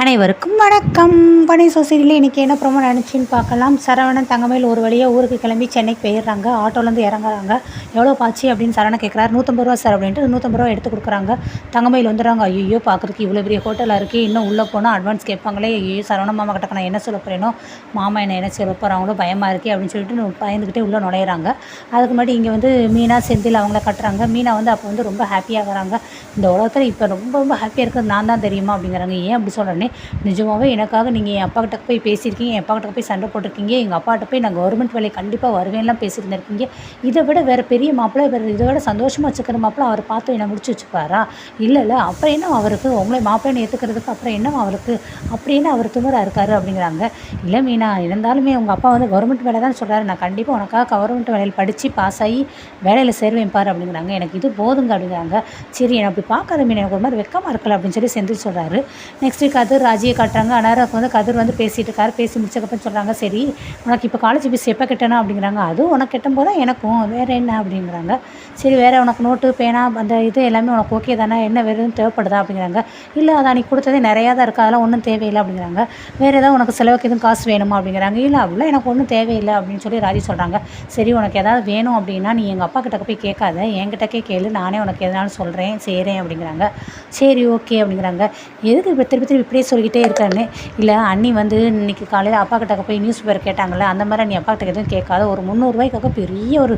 அனைவருக்கும் வணக்கம். பனை சொசைட்டியில் இன்றைக்கி என்ன ப்ரோமோ நினச்சின்னு பார்க்கலாம். சரவணன் தங்கமயில் ஒரு வழியாக ஊருக்கு கிளம்பி சென்னைக்கு போயிடுறாங்க. ஆட்டோலேருந்து இறங்குறாங்க. எவ்வளோ பாச்சு அப்படின்னு சரவணன் கேட்குறாரு. 150 ரூபா சார் அப்படின்ட்டு 150 ரூபா எடுத்து கொடுக்குறாங்க. தங்கமயில் வந்துடுறாங்க. ஐயோ பார்க்குறதுக்கு இவ்வளோ பெரிய ஹோட்டலாக இருக்குது, இன்னும் உள்ளே போனால் அட்வான்ஸ் கேட்பாங்களே, ஐயோ சரவணன் மாமா கிட்ட நான் என்ன சொல்ல போகிறேனோ, மாமா என்ன சொல்ல போகிறாங்களோ பயமாக இருக்கே அப்படின்னு சொல்லிட்டு பயந்துக்கிட்டே உள்ளே நுழையிறாங்க. அதுக்கு முன்னாடி இங்கே வந்து மீனா செந்தில் அவங்கள கட்டுறாங்க. மீனா வந்து அப்போ வந்து ரொம்ப ஹாப்பியாகிறாங்க. இந்த உலகத்தில் இப்போ ரொம்ப ரொம்ப ஹாப்பியாக இருக்கிறது நான் தான் தெரியுமா அப்படிங்கிறாங்க. ஏன் அப்படி சொல்கிறேன்னு, நிஜமாகவே எனக்காக நீங்கள் என் அப்பா கிட்ட போய் பேசியிருக்கீங்க, என் அப்பா கிட்ட போய் சண்டை போட்டிருக்கீங்க, எங்கள் அப்பாட்ட போய் நான் கவர்மெண்ட் வேலை கண்டிப்பாக வருவேன்லாம் பேசியிருந்துருக்கீங்க. இதை விட வேறு பெரிய மாப்பிள்ளை, வேறு இதை விட சந்தோஷமாக வச்சுக்கிற மாப்பிள்ளை அவர் பார்த்து என்னை முடிச்சு வச்சுப்பாரா? இல்லை அப்புறம் என்ன அவருக்கு, உங்களை மாப்பிள்ளைன்னு ஏற்றுக்கிறதுக்கு அப்புறம் என்ன அவருக்கு, அப்படின்னு அவர் திமிரா இருக்காரு அப்படிங்கிறாங்க. இல்லை மீனா, இருந்தாலுமே உங்கள் அப்பா வந்து கவர்மெண்ட் வேலை தான் சொல்கிறாரு, நான் கண்டிப்பாக உனக்காக கவர்மெண்ட் வேலையில் படித்து பாஸ் ஆகி வேலையில் சேருவேன் பாரு அப்படிங்கிறாங்க. எனக்கு இது போதுங்க அப்படிங்கிறாங்க. சரி என்னை அப்படி பார்க்காத மீன், எனக்கு ஒரு மாதிரி வெக்கமாக இருக்கல அப்படின்னு சொல்லி செந்தில் சொல்கிறாரு. நெக்ஸ்ட்டு கதிர் ராஜியை காட்டுறாங்க. அனாராக்கு வந்து கதிர் வந்து பேசிகிட்டு இருக்காரு. பேசி முடிச்சக்கப்புறம் சொல்கிறாங்க, சரி உனக்கு இப்போ காலேஜ் ஃபீஸ் எப்போ கட்டணும் அப்படிங்கிறாங்க. அதுவும் உனக்கு கட்டும் போது தான் எனக்கும் வேறு என்ன அப்படிங்கிறாங்க. சரி வேறு உனக்கு நோட்டு பேனா அந்த இது எல்லாமே உனக்கு ஓகே தானே, என்ன வேறு எதுவும் தேவைப்படுதா அப்படிங்கிறாங்க. இல்லை அதை அன்றைக்கி கொடுத்ததே நிறையா தான் இருக்குது, அதெல்லாம் ஒன்றும் தேவையில்லை அப்படிங்கிறாங்க. வேறு ஏதாவது உனக்கு செலவுக்கு எதுவும் காசு வேணுமா அப்படிங்கிறாங்க. இல்லை அப்படிலாம் எனக்கு ஒன்றும் தேவையில்லை அப்படின்னு சொல்லி ராஜி சொல்கிறாங்க. சரி உனக்கு ஏதாவது வேணும் அப்படின்னா நீ எங்கள் அப்பா கிட்ட போய் கேட்காத, என்கிட்டக்கே கேளு, நானே உனக்கு எதனாலும் சொல்கிறேன் செய்கிறேன் அப்படிங்கிறாங்க. சரி ஓகே அப்படிங்கிறாங்க. எதுக்கு இப்போ திருப்பி இப்படியே சொல்லிக்கிட்டே இருக்காருன்னு. இல்லை அண்ணி வந்து இன்றைக்கி காலையில் அப்பா கிட்ட போய் நியூஸ் பேப்பர் கேட்டாங்கள்ல, அந்த மாதிரி நீ அப்பா கிட்ட எதுவும் கேட்காத, ஒரு 300 ரூபாய்க்காக பெரிய ஒரு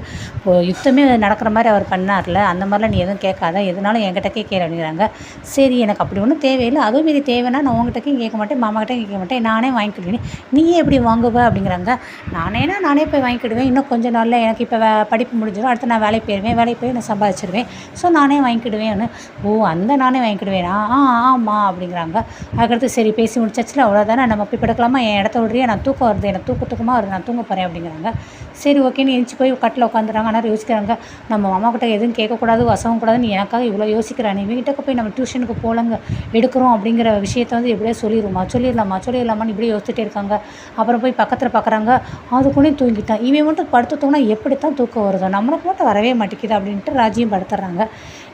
யுத்தமே நடக்கிற மாதிரி அவர் பண்ணார்ல, அந்த மாதிரிலாம் நீ எதுவும் கேட்காத, எதுனாலும் என்கிட்டக்கே கேட்க அப்படிங்கிறாங்க. சரி எனக்கு அப்படி ஒன்றும் தேவையில்லை, அதுவும் மீறி தேவைன்னா நான் உங்ககிட்டக்கையும் கேட்க மாட்டேன், மாமா கிட்டே கேட்க மாட்டேன், நானே வாங்கிக்கிடுவேன், நீயே எப்படி வாங்குவ அப்படிங்கிறாங்க. நானே போய் வாங்கிக்கிடுவேன், இன்னும் கொஞ்சம் நாளில் எனக்கு இப்போ படிப்பு முடிஞ்சிடும், அடுத்து நான் வேலைக்கு போயிடுவேன், வேலைக்கு போய் நான் சம்பாதிச்சிடுவேன், ஸோ நானே வாங்கிக்கிடுவேன்னு. ஓ அந்த நானே வாங்கிக்கிடுவேனா, ஆமாம் அப்படிங்கிறாங்க. அதுக்கடுத்து சரி பேசி முடிச்சாச்சுல, அவ்வளோதானே, நம்ம போய் படுக்கலாமா, என் இடத்த விடுறியா, நான் தூக்கம் வருது, எனக்கு தூக்கமாக வருது, நான் தூங்க போகிறேன் அப்படிங்கிறாங்க. சரி ஓகேன்னு எழுச்சி போய் கட்டில் உட்காந்துறாங்க. ஆனால் யோசிக்கிறாங்க, நம்ம மாமா கிட்ட எதுவும் கேட்கக்கூடாது, வசவும் கூடாது, நீ எனக்காக இவ்வளோ யோசிக்கிறானே, இவங்கிட்ட போய் நம்ம டியூஷனுக்கு போகலங்க எடுக்கிறோம் அப்படிங்கிற விஷயத்த வந்து எப்படியே சொல்லிடலாமான்னு இப்படியே யோசிச்சுட்டே இருக்காங்க. அப்புறம் போய் பக்கத்தில் பார்க்குறாங்க, அதுக்குள்ளே தூங்கிட்டான். இவன் மட்டும் படுத்து தூங்கினா எப்படித்தான் தூக்கம் வருதோ, நம்மளுக்கு மட்டும் வரவே மாட்டேங்குது அப்படின்ட்டு ராஜியும் படுத்துடுறாங்க.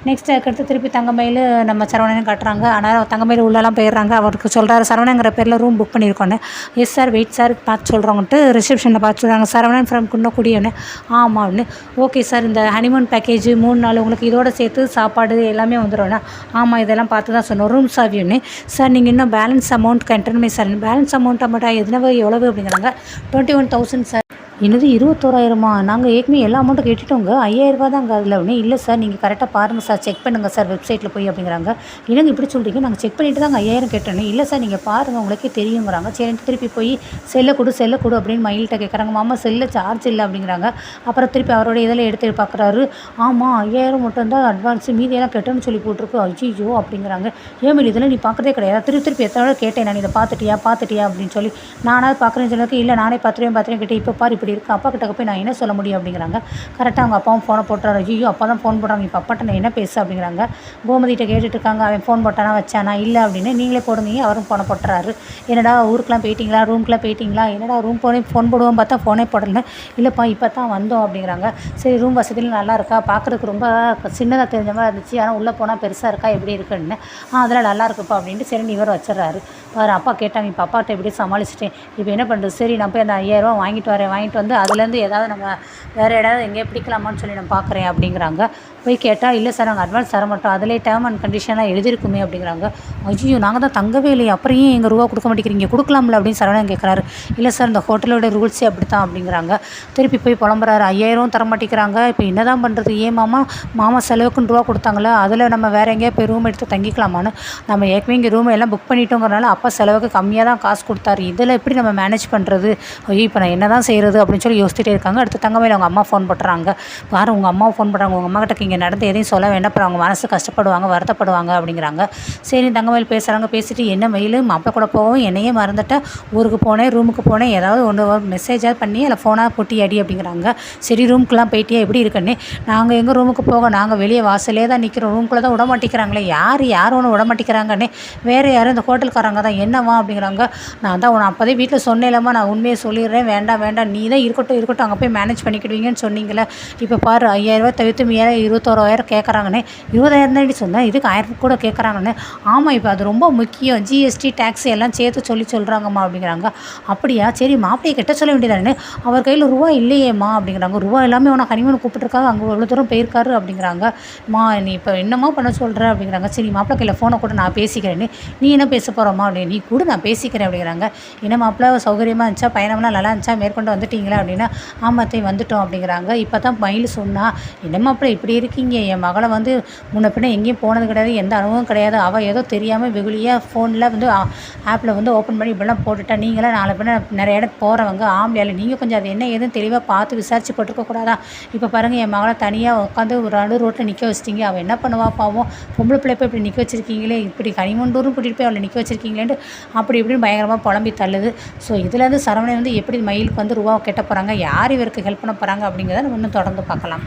நெக்ஸ்ட் அதுக்கடுத்து திருப்பி தங்கமயில் நம்ம சரவணன் காட்டுறாங்க. ஆனால் தங்கமயில் உள்ளெல்லாம் போயிடுறாங்க. அவருக்கு சொல்கிறாரு, சரவணங்கிற பேரில் ரூம் புக் பண்ணியிருக்கோன்னு. எஸ் சார் வெயிட் சார் பார்த்து சொல்கிறவங்கட்டு ரிசப்ஷனில் பார்த்து சொல்கிறாங்க. சரவணன் ஃப்ரம் குன்னக்குடியோன்னு. ஆமாம்னு. ஓகே சார், இந்த ஹனிமூன் பேக்கேஜ் 3 நாள் உங்களுக்கு இதோட சேர்த்து சாப்பாடு எல்லாமே வந்துடும்ண்ணா. ஆமாம் இதெல்லாம் பார்த்து தான் சொன்னோம். ரூம் சாவியோன்னு. சார் நீங்கள் இன்னும் பேலன்ஸ் அமௌண்ட் கட்டணுமே சார். பேலன்ஸ் அமௌண்ட் மட்டும் எவ்வளவு அப்படிங்கிறாங்க. 21,000 சார். என்னது 21,000மா? நாங்கள் ஏற்கனவே எல்லா அமௌண்ட்டும் கேட்டுட்டோங்க, 5,000 ரூபா தாங்க அதில் ஒன்று. இல்லை சார் நீங்கள் கரெக்டாக பாருங்கள் சார், செக் பண்ணுங்கள் சார் வெப்சைட்டில் போய் அப்படிங்கிறாங்க. என்னங்க இப்படி சொல்கிறீங்க, நாங்கள் செக் பண்ணிவிட்டு தாங்க 5,000 கேட்டோன்னு. இல்லை சார் நீங்கள் பாருங்கள் உங்களுக்கே தெரியுங்கிறாங்க. சரின்ட்டு திருப்பி போய் செல்லை கொடு அப்படின்னு மயில்கிட்ட கேட்குறாங்க. மாமா செல்லில் சார்ஜ் இல்லை அப்படிங்கிறாங்க. அப்புறம் திருப்பி அவரோட இதில் எடுத்து பார்க்குறாரு. ஆமாம் 5,000 மட்டும்தான் அட்வான்ஸு, மீதியெல்லாம் கெட்டோன்னு சொல்லி போட்டிருக்கு. ஐயோ அப்படிங்கிறாங்க. ஏமில் இதெல்லாம் நீ பார்க்குறதே கிடையாது, திருப்பி எத்தனை கேட்டேன் நான், இதை பார்த்துட்டியா அப்படின்னு சொல்லி. நானாவது பார்க்குறேன்னு சொல்லிருக்கு. இல்லை நானே பார்த்துருவேன் கேட்டேன், இப்போ பாரு இப்படி இருக்குது, அப்பா கிட்ட போய் நான் என்ன சொல்ல முடியும் அப்படிங்கிறாங்க. கரெக்டாக அவங்க அப்பாவும் ஃபோனை போட்டுறாரு. ஐயோ அப்பா தான் ஃபோன் போடுறாங்க, இப்போ அப்பாட்ட நான் என்ன பேச அப்படிங்கிறாங்க. கோமதிகிட்ட கேட்டுட்டு இருக்காங்க, அவன் ஃபோன் போட்டானா வச்சானா இல்லை அப்படின்னு. நீங்களே போடுங்க, அவரும் ஃபோனை போட்டுறாரு. என்னடா ஊருக்குலாம் போயிட்டீங்களா, ரூம்க்குலாம் போயிட்டீங்களா, என்னடா ரூம் ஃபோன் போடுவோம் பார்த்தா ஃபோனே போடலை. இல்லைப்பா இப்போ தான் வந்தோம் அப்படிங்கிறாங்க. சரி ரூம் வசதியில் நல்லா இருக்கா, பார்க்குறதுக்கு ரொம்ப சின்னதாக தெரிஞ்ச மாதிரி இருந்துச்சு, ஆனால் உள்ளே போனால் பெருசாக இருக்கா எப்படி இருக்குன்னு. அதெல்லாம் நல்லா இருக்குப்பா அப்படின்ட்டு சரி இவர் வச்சிடறாரு. வேறு அப்பா கேட்டாங்க, இப்போ அப்பாட்ட எப்படியே சமாளிச்சிட்டேன், இப்போ என்ன பண்ணுறது, சரி நான் போய் அந்த 5,000 ரூபா வாங்கிட்டு வந்து அதுலேருந்து ஏதாவது நம்ம வேறு ஏதாவது எங்கேயே பிடிக்கலாமான்னு சொல்லி நான் பார்க்குறேன் அப்படிங்கிறாங்க. போய் கேட்டால் இல்லை சார் நாங்கள் அட்வான்ஸ் தர மாட்டோம், அதிலே டேர்ம் அண்ட் கண்டிஷன்லாம் எழுதிருக்குமே அப்படிங்கிறாங்க. ஐயோ நாங்கள் தான் தங்கவே இல்லையே, அப்புறம் ஏன் எங்கள் ரூபா கொடுக்க மாட்டேங்கிறீங்க, கொடுக்கலாம்ல அப்படின்னு சரவணன் கேட்குறாரு. இல்லை சார் இந்த ஹோட்டலோட ரூல்ஸே அப்படி தான் அப்படிங்கிறாங்க. திருப்பி போய் புலம்புறாரு. 5,000 தர மாட்டேங்கிறாங்க, இப்போ என்ன தான் பண்ணுறது, ஏன் மாமா செலவுக்குன்னு ரூபா கொடுத்தாங்களே, அதில் நம்ம வேறு எங்கேயா போய் ரூம் எடுத்து தங்கிக்கலாமான்னு. நம்ம ஏற்கனவே இங்கே ரூம் எல்லாம் புக் பண்ணிட்டோங்கிறனால அப்பா செலவுக்கு கம்மியாக தான் காசு கொடுத்தாரு, இதில் எப்படி நம்ம மேனேஜ் பண்ணுறது, ஐயோ இப்போ நான் என்ன தான் செய்கிறது அப்படின்னு சொல்லி யோசிச்சுட்டே இருக்காங்க. அடுத்து தங்கமயில் அவங்க அம்மா ஃபோன் பண்ணுறாங்க. பாரு உங்கள் அம்மா ஃபோன் பண்ணுறாங்க, உங்கள் அம்மா கிட்ட இங்கே நடந்து எதையும் சொல்ல வேண்டாம், அப்புறம் அவங்க மனசு கஷ்டப்படுவாங்க வருத்தப்படுவாங்க அப்படிங்கிறாங்க. சரி தங்கமயில் பேசுகிறாங்க. பேசிட்டு என்ன மயில் மாப்பிள்ளை கூட போகவும் என்னையே மறந்துட்டேன், ஊருக்கு போனேன் ரூமுக்கு போனேன், ஏதாவது ஒன்று மெசேஜாக பண்ணி இல்லை ஃபோனாக போட்டி அடி அப்படிங்கிறாங்க. சரி ரூமுக்குலாம் போயிட்டியா எப்படி இருக்குன்னு. நாங்கள் எங்கள் ரூமுக்கு போக, நாங்கள் வெளியே வாசலே தான் நிற்கிறோம், ரூமுக்குள்ளே தான் விட மாட்டேங்கிறாங்களே, யார் ஒன்று விட மாட்டேங்கிறாங்கன்னே, வேறு யாரும் இந்த ஹோட்டல்காரங்க தான் என்னவா அப்படிங்கிறாங்க. நான் தான் உன்னை அப்போதே வீட்டில் சொன்னேன்லம்மா, நான் உண்மையை சொல்லிடுறேன், வேண்டாம் நீ இல்லை இருக்கட்டும் இருக்கட்டும் அங்கே போய் மேனேஜ் பண்ணிக்கிடுவீங்கன்னு சொன்னீங்களே, இப்போ பாரு 5000 தவிர்த்து மீற 21,000 கேட்குறாங்கண்ணே. 20,000 தான்டி சொன்னேன், இதுக்கு 1000 கூட கேட்குறாங்கண்ணே. ஆமாம் இப்போ அது ரொம்ப முக்கியம், ஜிஎஸ்டி டேக்ஸ் எல்லாம் சேர்த்து சொல்கிறாங்கம்மா அப்படிங்கிறாங்க. அப்படியா, சரி மாப்பிள்ளையை கட்ட சொல்ல வேண்டியதானே, அவர் கையில் ரூபா இல்லையேம்மா அப்படிங்கிறாங்க. ரூபா எல்லாமே உனக்கு ஹனிமூன் கூப்பிட்டுருக்காங்க, அங்கே எவ்வளோ தூரம் போயிருக்காரு அப்படிங்கிறாங்க. நீ இப்போ என்னம்மா பண்ண சொல்கிற அப்படிங்கிறாங்க. சரி மாப்பிள்ளை கையில் ஃபோனை கூட நான் பேசிக்கிறேன்னு. நீ என்ன பேச போகிறோம்மா அப்படின்னு. நீ கூட நான் பேசிக்கிறேன் அப்படிங்கிறாங்க. என்ன மாப்பிள்ளை சௌகரியமாக இருந்துச்சா, பயணம்லாம் நல்லா இருந்துச்சா, மேற்கொண்டு வந்துட்டீங்களா அப்படின்னா, ஆமாத்தை வந்துட்டோம் அப்படிங்கிறாங்க. இப்போ தான் மயில் சொன்னா, என்ன மாப்பிள்ளை இப்படி இருக்கீங்க, என் மகளை வந்து முன்ன பின்ன எங்கேயும் போனது கிடையாது, எந்த அனுபவம் கிடையாது, அவள் ஏதோ தெரியாமல் வெகுளியாக ஃபோனில் வந்து ஆப்பில் வந்து ஓப்பன் பண்ணி இப்படிலாம் போட்டுட்டா, நீங்களாம் நாளை பின்ன நிறைய இடத்துக்கு போகிறவங்க ஆம்பளையால் நீங்கள் கொஞ்சம் அது என்ன ஏதுன்னு தெளிவாக பார்த்து விசாரிச்சு போட்டுருக்கக்கூடாதா. இப்போ பாருங்கள் என் மகளை தனியாக உட்காந்து ஒரு நடு ரோட்டில் நிற்க வச்சிட்டிங்க, அவள் என்ன பண்ணுவா பாவம், பொம்பளை பிள்ளை போய் இப்படி நிற்க வச்சிருக்கீங்களே, இப்படி ஹனிமூன் டூரும் கூட்டிகிட்டு போய் அவளை நிற்க வச்சிருக்கீங்களேன்ட்டு அப்படி இப்படின்னு பயங்கரமாக புலம்பி தள்ளுது. ஸோ இதுலேருந்து சரவணன் வந்து எப்படி மயிலுக்கு வந்து ரூபா கட்ட போகிறாங்க, யார் இவருக்கு ஹெல்ப் பண்ண போகிறாங்க அப்படிங்கிறத நம்ம இன்னும் தொடர்ந்து பார்க்கலாம்.